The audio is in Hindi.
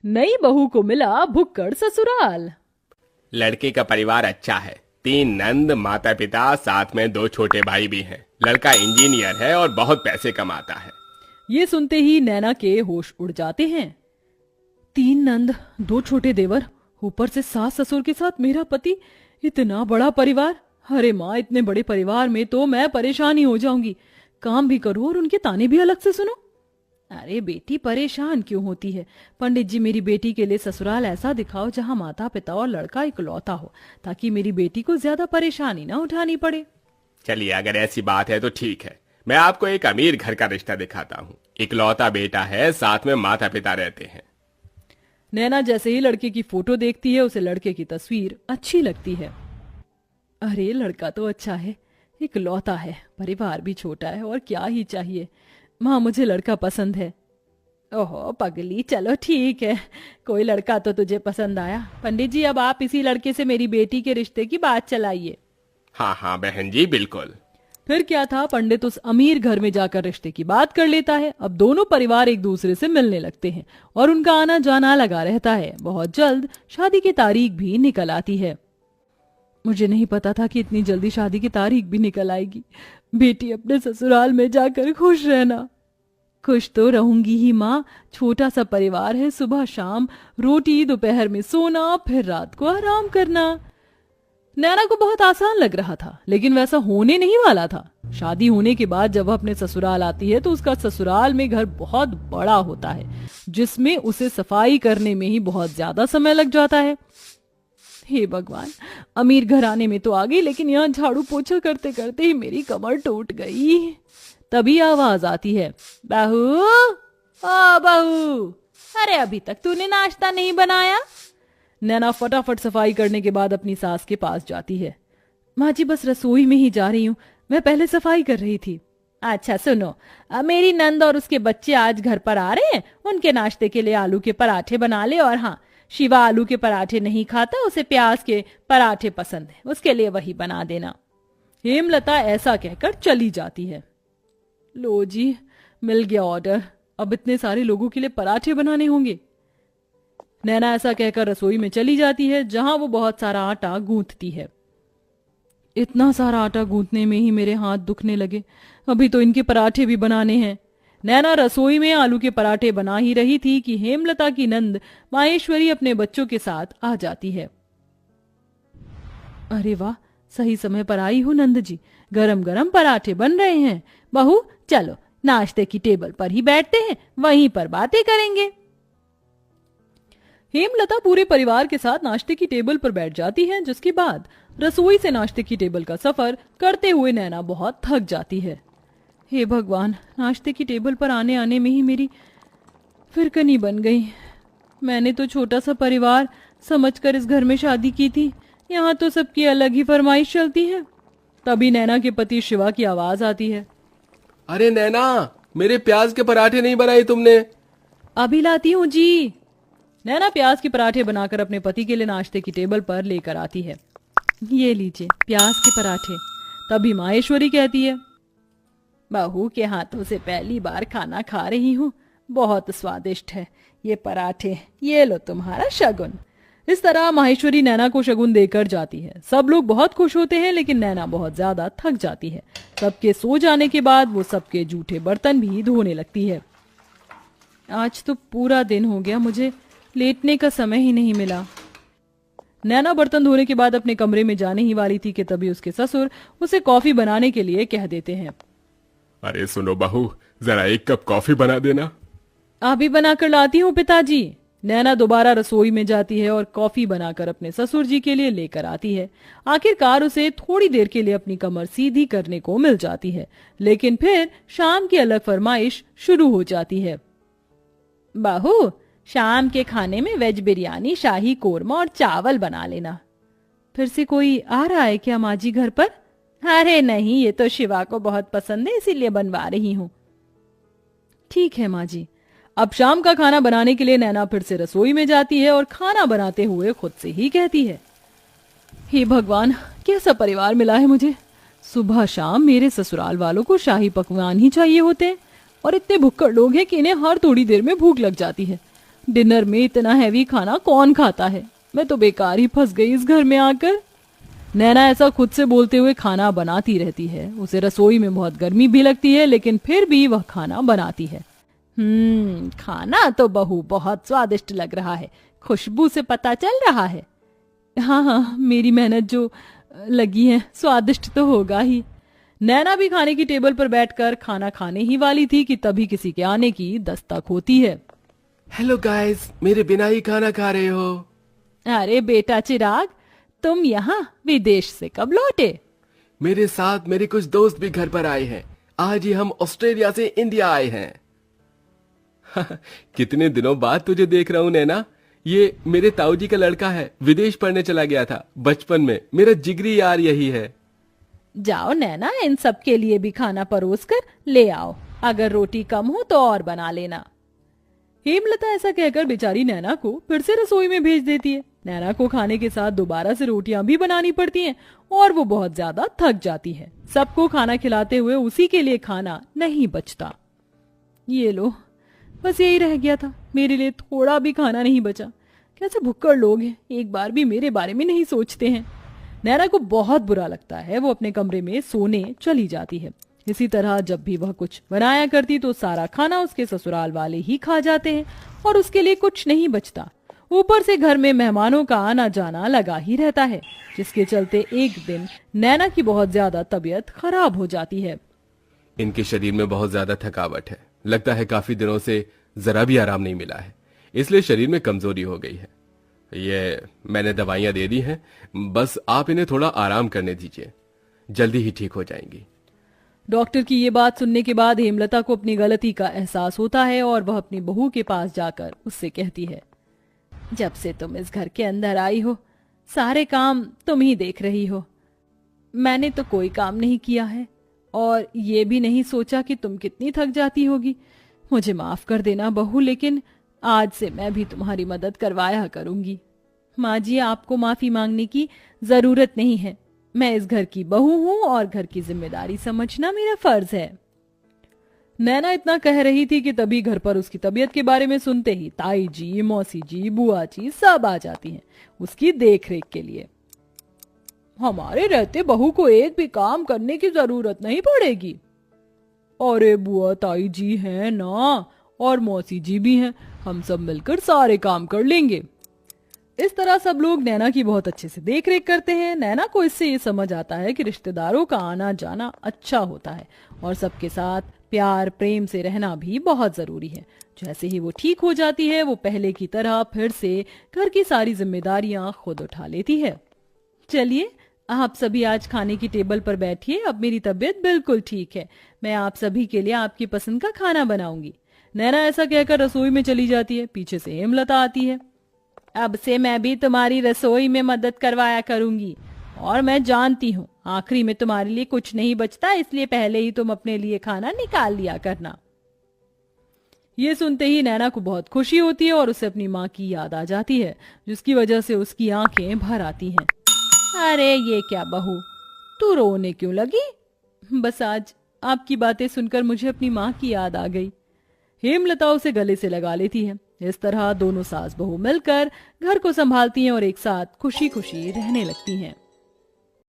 नई बहू को मिला भुक्कड़ ससुराल। लड़के का परिवार अच्छा है, 3 नंद, माता पिता, साथ में 2 छोटे भाई भी हैं। लड़का इंजीनियर है और बहुत पैसे कमाता है। ये सुनते ही नैना के होश उड़ जाते हैं। 3 नंद, 2 छोटे देवर, ऊपर से सास ससुर के साथ मेरा पति, इतना बड़ा परिवार। अरे माँ, इतने बड़े परिवार में तो मैं परेशान ही हो जाऊंगी। काम भी करूं और उनके ताने भी अलग से सुनो। अरे बेटी, परेशान क्यों होती है? पंडित जी, मेरी बेटी के लिए ससुराल ऐसा दिखाओ जहां माता पिता और लड़का इकलौता हो, ताकि मेरी बेटी को ज्यादा परेशानी ना उठानी पड़े। चलिए, अगर ऐसी बात है तो ठीक है, मैं आपको एक अमीर घर का रिश्ता दिखाता हूँ। इकलौता बेटा है, साथ में माता पिता रहते हैं। नैना जैसे ही लड़के की फोटो देखती है, उसे लड़के की तस्वीर अच्छी लगती है। अरे लड़का तो अच्छा है, इकलौता है, परिवार भी छोटा है, और क्या ही चाहिए। माँ, मुझे लड़का पसंद है। ओहो पगली, चलो ठीक है, कोई लड़का तो तुझे पसंद आया। पंडित जी, अब आप इसी लड़के से मेरी बेटी के रिश्ते की बात चलाइए। हाँ हाँ बहन जी, बिल्कुल। फिर क्या था, पंडित उस अमीर घर में जाकर रिश्ते की बात कर लेता है। अब दोनों परिवार एक दूसरे से मिलने लगते हैं और उनका आना जाना लगा रहता है। बहुत जल्द शादी की तारीख भी निकल आती है। मुझे नहीं पता था कि इतनी जल्दी शादी की तारीख भी निकल आएगी। बेटी, अपने ससुराल में जाकर खुश रहना। खुश तो रहूंगी ही माँ, छोटा सा परिवार है, सुबह शाम रोटी, दोपहर में सोना, फिर रात को आराम करना। नैना को बहुत आसान लग रहा था, लेकिन वैसा होने नहीं वाला था। शादी होने के बाद जब वह अपने ससुराल आती है तो उसका ससुराल में घर बहुत बड़ा होता है, जिसमें उसे सफाई करने में ही बहुत ज्यादा समय लग जाता है। हे भगवान, अमीर घराने में तो आ गई, लेकिन यहाँ झाड़ू पोछा करते करते ही मेरी कमर टूट गई। तभी आवाज आती है, बहू, ओ बहू, अरे अभी तक तूने नाश्ता नहीं बनाया? नैना फटाफट सफाई करने के बाद अपनी सास के पास जाती है। माँ जी, बस रसोई में ही जा रही हूँ, मैं पहले सफाई कर रही थी। अच्छा सुनो, मेरी नंद और उसके बच्चे आज घर पर आ रहे हैं, उनके नाश्ते के लिए आलू के पराठे बना ले। और हाँ, शिवा आलू के पराठे नहीं खाता, उसे प्याज के पराठे पसंद है, उसके लिए वही बना देना। हेमलता ऐसा कहकर चली जाती है। लो जी, मिल गया ऑर्डर, अब इतने सारे लोगों के लिए पराठे बनाने होंगे। नैना ऐसा कहकर रसोई में चली जाती है, जहां वो बहुत सारा आटा गूंथती है। इतना सारा आटा गूंथने में ही मेरे हाथ दुखने लगे, अभी तो इनके पराठे भी बनाने हैं। नैना रसोई में आलू के पराठे बना ही रही थी कि हेमलता की नंद माहेश्वरी अपने बच्चों के साथ आ जाती है। अरे वाह, सही समय पर आई हो नंद जी, गरम गरम पराठे बन रहे हैं। बहू, चलो नाश्ते की टेबल पर ही बैठते हैं, वहीं पर बातें करेंगे। हेमलता पूरे परिवार के साथ नाश्ते की टेबल पर बैठ जाती है, जिसके बाद रसोई से नाश्ते की टेबल का सफर करते हुए नैना बहुत थक जाती है। हे भगवान, नाश्ते की टेबल पर आने आने में ही मेरी फिरकनी बन गई। मैंने तो छोटा सा परिवार समझकर इस घर में शादी की थी, यहाँ तो सबकी अलग ही फरमाइश चलती है। तभी नैना के पति शिवा की आवाज आती है। अरे नैना, मेरे प्याज के पराठे नहीं बनाए तुमने? अभी लाती हूँ जी। नैना प्याज के पराठे बनाकर अपने पति के लिए नाश्ते की टेबल पर लेकर आती है। ये लीजिए प्याज के पराठे। तभी माहेश्वरी कहती है, बहू के हाथों से पहली बार खाना खा रही हूँ, बहुत स्वादिष्ट है ये पराठे, ये लो तुम्हारा शगुन। इस तरह माहेश्वरी नैना को शगुन देकर जाती है। सब लोग बहुत खुश होते हैं, लेकिन नैना बहुत ज्यादा थक जाती है। सबके सो जाने के बाद वो सबके जूठे बर्तन भी धोने लगती है। आज तो पूरा दिन हो गया, मुझे लेटने का समय ही नहीं मिला। नैना बर्तन धोने के बाद अपने कमरे में जाने ही वाली थी कि तभी उसके ससुर उसे कॉफी बनाने के लिए कह देते हैं। अरे सुनो बहू, जरा 1 कप कॉफी बना देना। अभी बनाकर लाती हूँ पिताजी। नैना दोबारा रसोई में जाती है और कॉफी बनाकर अपने ससुर जी के लिए लेकर आती है। आखिरकार उसे थोड़ी देर के लिए अपनी कमर सीधी करने को मिल जाती है, लेकिन फिर शाम की अलग फरमाइश शुरू हो जाती है। बहू, शाम के खाने में वेज बिरयानी, शाही कोरमा और चावल बना लेना। फिर से कोई आ रहा है क्या माँ जी घर पर? अरे नहीं, ये तो शिवा को बहुत पसंद है, इसीलिए बनवा रही हूँ। ठीक है माँ जी। अब शाम का खाना बनाने के लिए नैना फिर से रसोई में जाती है और खाना बनाते हुए खुद से ही कहती है, हे भगवान, कैसा परिवार मिला है मुझे। सुबह शाम मेरे ससुराल वालों को शाही पकवान ही चाहिए होते हैं, और इतने भुक्कड़ लोग हैं कि इन्हें हर थोड़ी देर में भूख लग जाती है। डिनर में इतना हैवी खाना कौन खाता है? मैं तो बेकार ही फंस गई इस घर में आकर। नैना ऐसा खुद से बोलते हुए खाना बनाती रहती है। उसे रसोई में बहुत गर्मी भी लगती है, लेकिन फिर भी वह खाना बनाती है। खाना तो बहू बहुत स्वादिष्ट लग रहा है, खुशबू से पता चल रहा है। हाँ हाँ, मेरी मेहनत जो लगी है, स्वादिष्ट तो होगा ही। नैना भी खाने की टेबल पर बैठकर खाना खाने ही वाली थी कि तभी किसी के आने की दस्तक होती है। हेलो गाइस, मेरे बिना ही खाना खा रहे हो? अरे बेटा चिराग, तुम यहाँ विदेश से कब लौटे? मेरे साथ मेरे कुछ दोस्त भी घर पर आए हैं। आज ही हम ऑस्ट्रेलिया से इंडिया आए हैं। कितने दिनों बाद तुझे देख रहा हूँ नैना। ये मेरे ताऊ जी का लड़का है, विदेश पढ़ने चला गया था बचपन में। मेरा जिगरी यार यही है। जाओ नैना, इन सब के लिए भी खाना परोस कर ले आओ। अगर रोटी कम हो तो और बना लेना। हेमलता ऐसा कहकर बेचारी नैना को फिर से रसोई में भेज देती है। नैना को खाने के साथ दोबारा से रोटियां भी बनानी पड़ती हैं और वो बहुत ज्यादा थक जाती है। सबको खाना खिलाते हुए उसी के लिए खाना नहीं बचता। ये लो, बस यही रह गया था, मेरे लिए थोड़ा भी खाना नहीं बचा। कैसे भुक्कड़ लोग हैं, एक बार भी मेरे बारे में नहीं सोचते हैं। नैना को बहुत बुरा लगता है। वो अपने कमरे में सोने चली जाती है। इसी तरह जब भी वह कुछ बनाया करती तो सारा खाना उसके ससुराल वाले ही खा जाते हैं और उसके लिए कुछ नहीं बचता। ऊपर से घर में मेहमानों का आना जाना लगा ही रहता है, जिसके चलते एक दिन नैना की बहुत ज्यादा तबीयत खराब हो जाती है। इनके शरीर में बहुत ज्यादा थकावट है। लगता है काफी दिनों से जरा भी आराम नहीं मिला है, इसलिए शरीर में कमजोरी हो गई है। ये मैंने दवाइयां दे दी हैं, बस आप इन्हें थोड़ा आराम करने दीजिए, जल्दी ही ठीक हो जाएंगी। डॉक्टर की ये बात सुनने के बाद हेमलता को अपनी गलती का एहसास होता है और वह अपनी बहू के पास जाकर उससे कहती है, जब से तुम इस घर के अंदर आई हो सारे काम तुम ही देख रही हो। मैंने तो कोई काम नहीं किया है और ये भी नहीं सोचा कि तुम कितनी थक जाती होगी। मुझे माफ कर देना बहू, लेकिन आज से मैं भी तुम्हारी मदद करवाया करूंगी। माँ जी, आपको माफी मांगने की जरूरत नहीं है। मैं इस घर की बहू हूँ और घर की जिम्मेदारी समझना मेरा फर्ज है। नैना इतना कह रही थी कि तभी घर पर उसकी तबीयत के बारे में सुनते ही ताई जी, मौसी जी, बुआ जी सब आ जाती हैं उसकी देखरेख के लिए। हमारे रहते बहू को एक भी काम करने की जरूरत नहीं पड़ेगी। अरे बुआ ताई जी हैं ना, और मौसी जी भी हैं, हम सब मिलकर सारे काम कर लेंगे। इस तरह सब लोग नैना की बहुत अच्छे से देखरेख करते हैं। नैना को इससे ये समझ आता है कि रिश्तेदारों का आना जाना अच्छा होता है और सबके साथ प्यार प्रेम से रहना भी बहुत जरूरी है। जैसे ही वो ठीक हो जाती है, वो पहले की तरह फिर से घर की सारी जिम्मेदारियां खुद उठा लेती है। चलिए, आप सभी आज खाने की टेबल पर बैठिए। अब मेरी तबीयत बिल्कुल ठीक है। मैं आप सभी के लिए आपकी पसंद का खाना बनाऊंगी। नैना ऐसा कहकर रसोई में चली जाती है। पीछे से हेमलता आती है। अब से मैं भी तुम्हारी रसोई में मदद करवाया करूंगी और मैं जानती हूँ आखिरी में तुम्हारे लिए कुछ नहीं बचता, इसलिए पहले ही तुम अपने लिए खाना निकाल लिया करना। ये सुनते ही नैना को बहुत खुशी होती है और उसे अपनी माँ की याद आ जाती है, जिसकी वजह से उसकी आंखें भर आती हैं। अरे ये क्या बहू, तू रोने क्यों लगी? बस आज आपकी बातें सुनकर मुझे अपनी माँ की याद आ गई। हेमलता उसे गले से लगा लेती है। इस तरह दोनों सास बहू मिलकर घर को संभालती हैं और एक साथ खुशी खुशी रहने लगती हैं।